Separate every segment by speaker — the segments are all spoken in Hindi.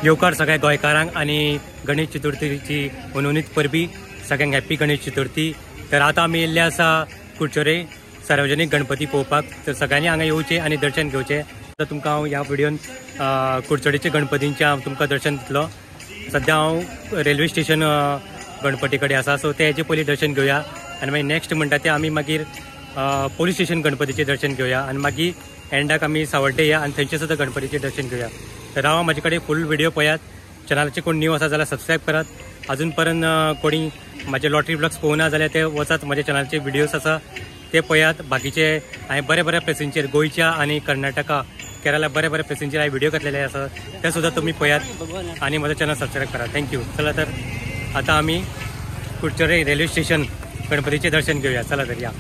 Speaker 1: येवकार सगळ्या गोंयकारांक आणि गणेश चतुर्थीची मनोनीत परबी सगळ्यांक हॅप्पी गणेश चतुर्थी। तर आता आमी येयल्ले आसा कुडचोरे सार्वजनीक गणपती पळोवपाक। तर सगळ्यांनी हांगा येवचे आणि दर्शन घेवचे। तर तुमकां हांव ह्या व्हिडिओन कुडचोरेच्या गणपतींचे हांव तुमकां दर्शन दितलो। सध्या हांव रेल्वे स्टेशन गणपती कडेन आसा, सो तेजे पयलीं दर्शन घेवया आनी मागीर नेक्स्ट म्हणटा ते आमी मागीर पोलीस स्टेशन गणपतीचे दर्शन घेवया आनी मागीर एंडाक आमी सावड्डे या आनी थंयचे सुद्दां गणपतीचे दर्शन घेवया। तर हांव म्हाजे कडेन फूल व्हिडिओ पळयात। चॅनलाचे कोण न्यू आसा जाल्यार सबस्क्रायब करात। अजून पर्यंत कोणी माझे लॉटरी ब्लॉग्स पळोवना जाल्यार ते वचात, माझ्या चॅनलाचे व्हिडिओज आसा ते पळयात। बाकीचे हांवें बऱ्या बऱ्या प्लेसींचेर गोंयच्या आनी कर्नाटका केरळा बऱ्या बऱ्या प्लेसींचेर हांवें व्हिडिओ घातलेले आसा, ते सुद्दां तुमी पळयात आनी म्हजो चॅनल सबस्क्रायब करा। थँक्यू। चला तर आता आमी कुडचोरे रेल्वे स्टेशन गणपतीचे दर्शन घेवया। चला तर या।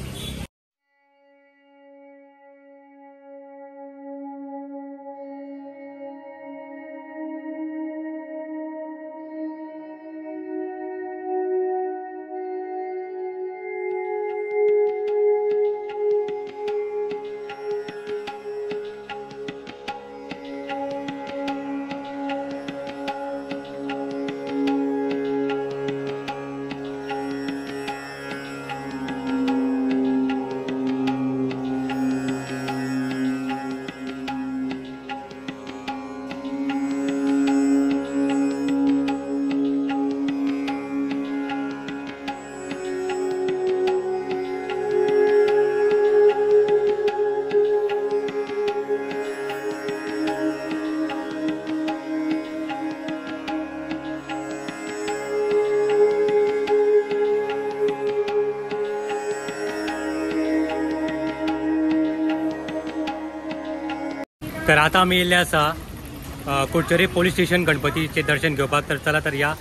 Speaker 1: तर आता आमी येयल्ले आसा कुडचोरे पोलीस स्टेशन गणपतीचे दर्शन घेवपाक। तर चला तर या।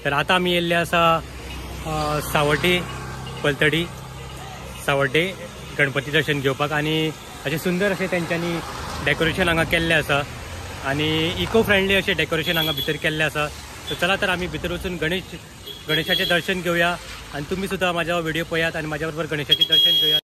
Speaker 1: तर आता आमी येयल्ले आसा सावड्डे पलतडी सावड्डे गणपती दर्शन घेवपाक आनी अशें सुंदर अशें तेंच्यांनी डेकोरेशन हांगा केल्लें आसा आनी इको फ्रेंडली अशें डेकोरेशन हांगा भितर केल्लें आसा। तर चला तर आमी भितर वचून गणेशाचें दर्शन घेवया आनी तुमी सुद्दां म्हाजो व्हिडिओ पळयात आनी म्हाज्या बरोबर गणेशाचें दर्शन घेवया।